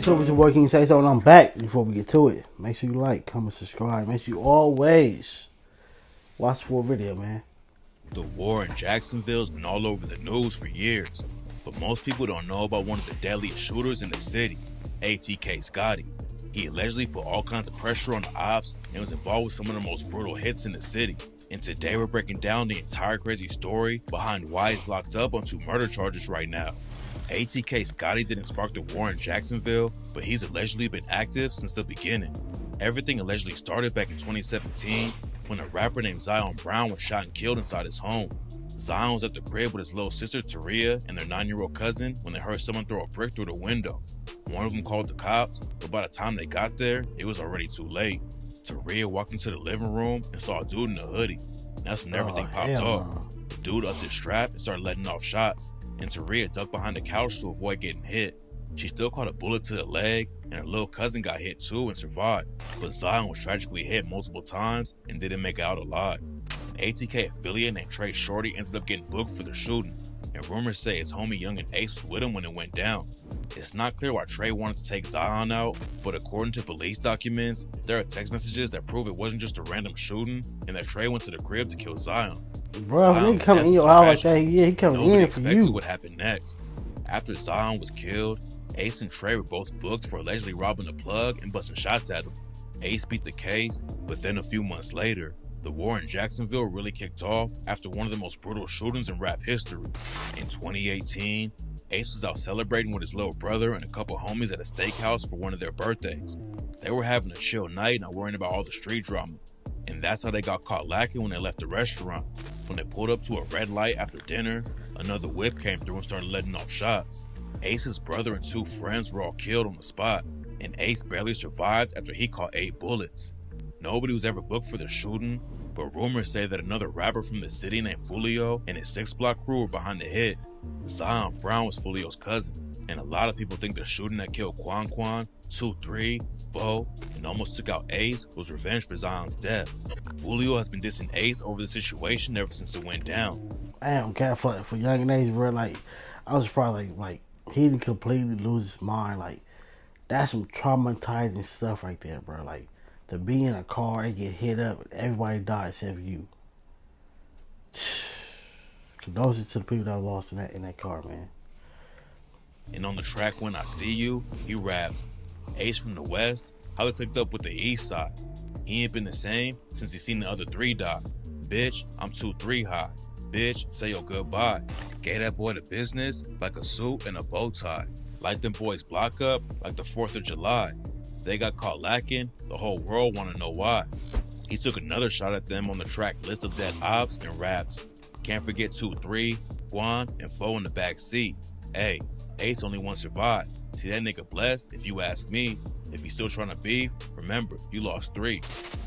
So it's your boy Kiing SaySo, and I'm back. Before we get to it, make sure you like, comment, subscribe. Make sure you always watch the full video, man. The war in Jacksonville has been all over the news for years, but most people don't know about one of the deadliest shooters in the city, ATK Scotty. He allegedly put all kinds of pressure on the ops and was involved with some of the most brutal hits in the city. And today we're breaking down the entire crazy story behind why he's locked up on 2 murder charges right now. ATK Scotty didn't spark the war in Jacksonville, but he's allegedly been active since the beginning. Everything allegedly started back in 2017 when a rapper named Zion Brown was shot and killed inside his home. Zion was at the crib with his little sister Taria and their 9-year-old cousin when they heard someone throw a brick through the window. One of them called the cops, but by the time they got there, it was already too late. Taria walked into the living room and saw a dude in a hoodie. That's when everything popped off. The dude upped his strap and started letting off shots, and Taria ducked behind the couch to avoid getting hit. She still caught a bullet to the leg, and her little cousin got hit too and survived, but Zion was tragically hit multiple times and didn't make it out alive. An ATK affiliate named Sh00ter ended up getting booked for the shooting, and rumors say his homie Yungeen was with him when it went down. It's not clear why Trey wanted to take Zion out, but according to police documents, there are text messages that prove it wasn't just a random shooting and that Trey went to the crib to kill Zion. Bro, he coming in your house like that, yeah, he coming in for you. What happened next. After Zion was killed, Ace and Trey were both booked for allegedly robbing the plug and busting shots at him. Ace beat the case, but then a few months later, the war in Jacksonville really kicked off after one of the most brutal shootings in rap history. In 2018, Ace was out celebrating with his little brother and a couple homies at a steakhouse for one of their birthdays. They were having a chill night, not worrying about all the street drama. And that's how they got caught lacking when they left the restaurant. When they pulled up to a red light after dinner, another whip came through and started letting off shots. Ace's brother and 2 friends were all killed on the spot, and Ace barely survived after he caught 8 bullets. Nobody was ever booked for the shooting, but rumors say that another rapper from the city named Fulio and his 6 block crew were behind the hit. Zion Brown was Fulio's cousin, and a lot of people think the shooting that killed Quan, 2-3, Bo, and almost took out Ace was revenge for Zion's death. Fulio has been dissing Ace over the situation ever since it went down. I don't care for Yungeen, bro. Like, I was probably like he didn't completely lose his mind. Like, that's some traumatizing stuff right there, bro. Like, to be in a car and get hit up, everybody died except you. Condolences to the people that lost in that car, man. And on the track When I See You, he rapped, Ace from the West, how they clicked up with the East Side. He ain't been the same since he seen the other 3 die. Bitch, I'm 2-3 high. Bitch, say your goodbye. Gave that boy the business like a suit and a bow tie. Light them boys block up like the 4th of July. They got caught lacking, the whole world wanna know why. He took another shot at them on the track List of Dead Ops and raps, can't forget 2-3, Quan, and 4 in the back seat. Hey, Ace only one survived. See, that nigga blessed, if you ask me. If he's still trying to beef, remember, you lost 3.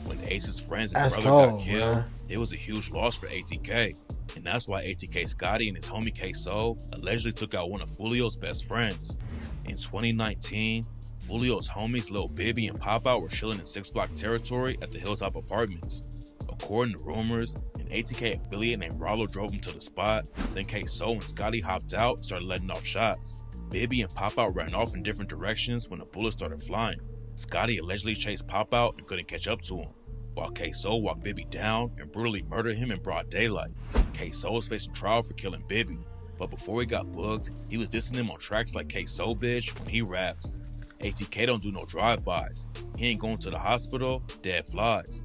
When Ace's friends and brother got killed, man, it was a huge loss for ATK. And that's why ATK Scotty and his homie SaySo allegedly took out one of Fulio's best friends. In 2019, Fulio's homies Lil Bibby and Pop Out were chilling in 6 block territory at the Hilltop Apartments. According to rumors, an ATK affiliate named Rollo drove him to the spot, then SaySo and Scotty hopped out and started letting off shots. Bibby and Pop Out ran off in different directions when the bullets started flying. Scotty allegedly chased Pop Out and couldn't catch up to him, while SaySo walked Bibby down and brutally murdered him in broad daylight. SaySo was facing trial for killing Bibby, but before he got booked, he was dissing him on tracks like SaySo Bitch when he raps. ATK don't do no drive-bys. He ain't going to the hospital, dead flies.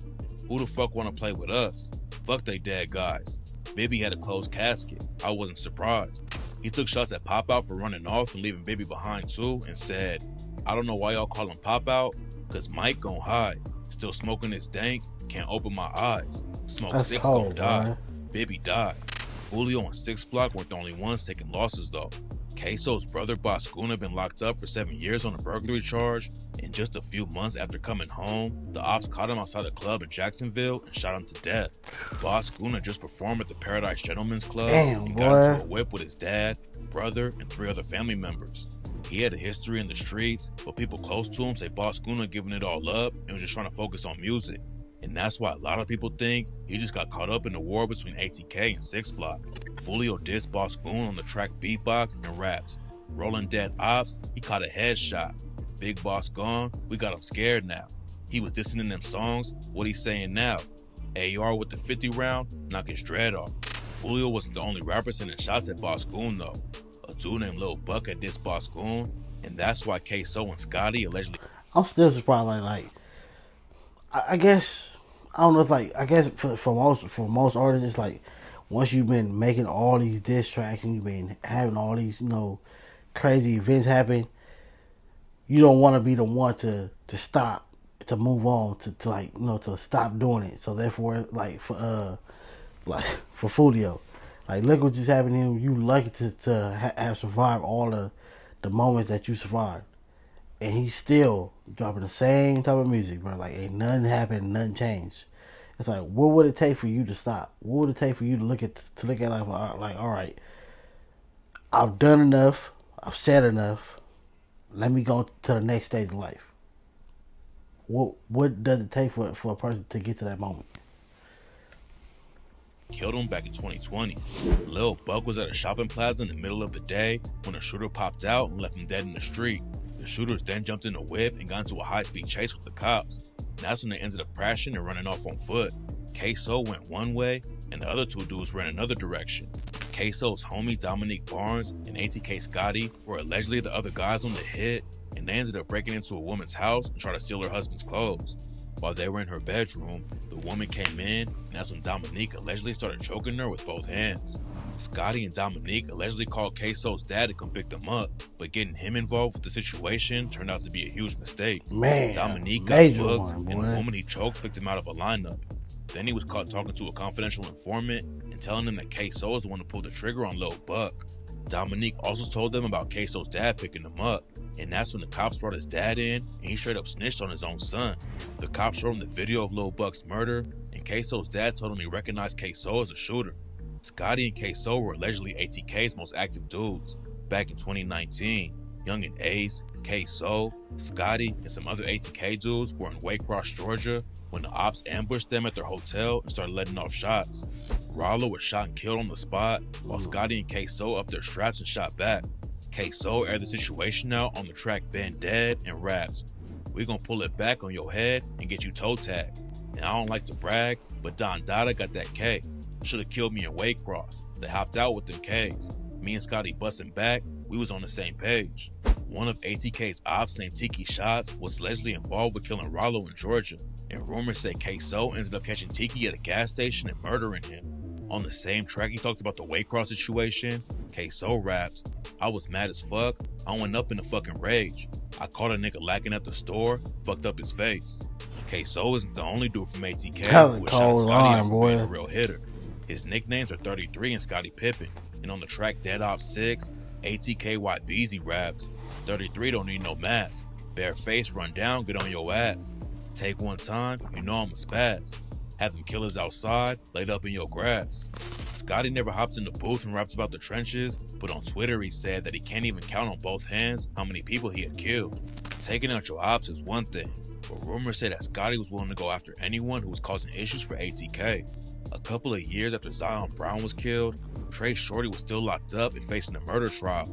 Who the fuck wanna play with us? Fuck they dead guys. Bibby had a closed casket. I wasn't surprised. He took shots at Pop Out for running off and leaving Bibby behind too and said, I don't know why y'all call him Pop Out, cause Mike gon' hide. Still smoking his dank, can't open my eyes. Smoke that's 6 gon' die. Man. Bibby died. Fulio and 6 block weren't the only ones taking losses though. SaySo's brother Boscuna been locked up for 7 years on a burglary charge, and just a few months after coming home, the ops caught him outside a club in Jacksonville and shot him to death. Boscuna just performed at the Paradise Gentlemen's Club and got into a whip with his dad, brother, and 3 other family members. He had a history in the streets, but people close to him say Boscuna giving it all up and was just trying to focus on music. And that's why a lot of people think he just got caught up in the war between ATK and 6 block. Fulio dissed Boss Goon on the track Beatbox and raps. Rolling dead ops, he caught a headshot. Big Boss gone, we got him scared now. He was dissing in them songs, what he saying now? AR with the 50 round, knock his dread off. Julio wasn't the only rapper sending shots at Boss Goon though. A dude named Lil Buck had dissed Boss Goon, and that's why SaySo and Scotty allegedly... I'm still surprised. I guess I don't know. If I guess for most artists, it's like once you've been making all these diss tracks and you've been having all these crazy events happen, you don't want to be the one to stop, to move on, to stop doing it. So therefore, for Fulio, look what just happened to him. You lucky to have survived all the moments that you survived, and he's still dropping the same type of music, bro. Ain't nothing happened, nothing changed. It's what would it take for you to stop? What would it take for you to look at all right, I've done enough, I've said enough. Let me go to the next stage of life. What does it take for a person to get to that moment? Killed him back in 2020. Lil Buck was at a shopping plaza in the middle of the day when a shooter popped out and left him dead in the street. The shooters then jumped in a whip and got into a high-speed chase with the cops. And that's when they ended up crashing and running off on foot. SaySo went one way and the other two dudes ran another direction. SaySo's homie Dominique Barnes and ATK Scotty were allegedly the other guys on the hit, and they ended up breaking into a woman's house and trying to steal her husband's clothes. While they were in her bedroom, the woman came in, and that's when Dominique allegedly started choking her with both hands. Scotty and Dominique allegedly called SaySo's dad to come pick them up, but getting him involved with the situation turned out to be a huge mistake. Man, Dominique got booked, and the woman he choked picked him out of a lineup. Then he was caught talking to a confidential informant and telling him that SaySo is the one who pulled the trigger on Lil Buck. Dominique also told them about SaySo's dad picking him up, and that's when the cops brought his dad in and he straight up snitched on his own son. The cops showed him the video of Lil Buck's murder, and SaySo's dad told him he recognized SaySo as a shooter. Scotty and SaySo were allegedly ATK's most active dudes. Back in 2019, Yungeen Ace, SaySo, Scotty, and some other ATK dudes were in Waycross, Georgia, when the ops ambushed them at their hotel and started letting off shots. Rollo was shot and killed on the spot, while Scotty and SaySo upped their straps and shot back. SaySo aired the situation out on the track Been Dead and raps, "We gon' pull it back on your head and get you toe tagged. And I don't like to brag, but Don Dada got that K. Should've killed me in Waycross. They hopped out with them Ks. Me and Scotty busting back, we was on the same page." One of ATK's ops named Tiki Shots was allegedly involved with killing Rollo in Georgia, and rumors say SaySo ended up catching Tiki at a gas station and murdering him. On the same track he talked about the Waycross situation, SaySo raps, "I was mad as fuck, I went up in a fucking rage. I caught a nigga lacking at the store, fucked up his face." SaySo isn't the only dude from ATK who was shot Scotty out for being a real hitter. His nicknames are 33 and Scotty Pippen, and on the track Dead Op 6, ATK YBZ raps, "33 don't need no mask. Bare face, run down, get on your ass. Take one time, you know I'm a spaz. Have them killers outside, laid up in your grass." Scotty never hopped in the booth and raps about the trenches, but on Twitter he said that he can't even count on both hands how many people he had killed. Taking out your ops is one thing, but rumors say that Scotty was willing to go after anyone who was causing issues for ATK. A couple of years after Zion Brown was killed, Trey Shorty was still locked up and facing a murder trial.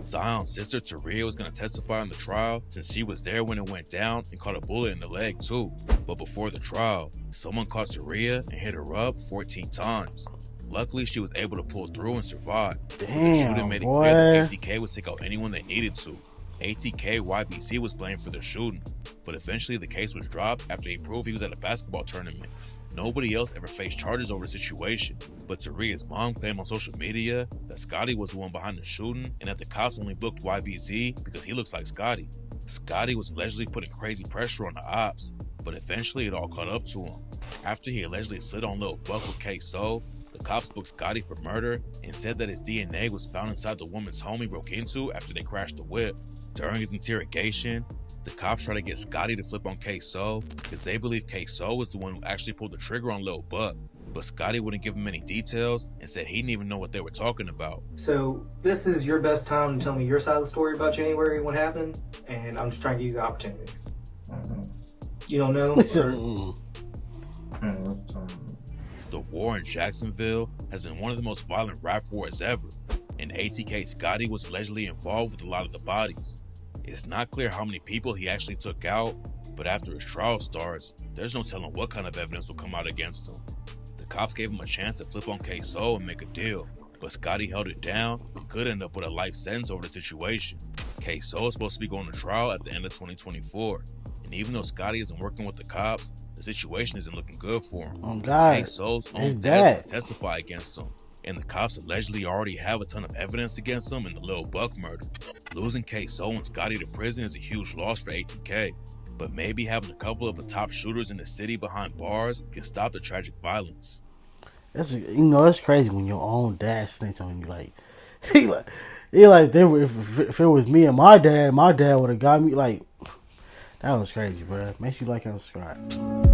Zion's sister Taria was going to testify on the trial since she was there when it went down and caught a bullet in the leg too. But before the trial, someone caught Taria and hit her up 14 times. Luckily, she was able to pull through and survive. Damn, the shooting made it clear that ATK would take out anyone they needed to. ATK YBC was blamed for the shooting, but eventually the case was dropped after he proved he was at a basketball tournament. Nobody else ever faced charges over the situation, but Taria's mom claimed on social media that Scotty was the one behind the shooting and that the cops only booked YBZ because he looks like Scotty. Scotty was allegedly putting crazy pressure on the ops, but eventually it all caught up to him. After he allegedly slid on Lil Buck with SaySo, the cops booked Scotty for murder and said that his DNA was found inside the woman's home he broke into after they crashed the whip. During his interrogation, the cops tried to get Scotty to flip on SaySo because they believe SaySo was the one who actually pulled the trigger on Lil Buck, but Scotty wouldn't give him any details and said he didn't even know what they were talking about. So this is your best time to tell me your side of the story about January, what happened, and I'm just trying to give you the opportunity. You don't know? The war in Jacksonville has been one of the most violent rap wars ever, and ATK Scotty was allegedly involved with a lot of the bodies. It's not clear how many people he actually took out, but after his trial starts, there's no telling what kind of evidence will come out against him. The cops gave him a chance to flip on SaySo and make a deal, but Scotty held it down and could end up with a life sentence over the situation. SaySo is supposed to be going to trial at the end of 2024, and even though Scotty isn't working with the cops, the situation isn't looking good for him. Oh God, SaySo's own dad will testify against him, and the cops allegedly already have a ton of evidence against him in the Lil Buck murder. Losing SaySo and Scotty to prison is a huge loss for ATK, but maybe having a couple of the top shooters in the city behind bars can stop the tragic violence. It's crazy when your own dad snitch on you. Like, he like if it was me and my dad would have got me. Like, that was crazy, bro. Make sure you like and subscribe.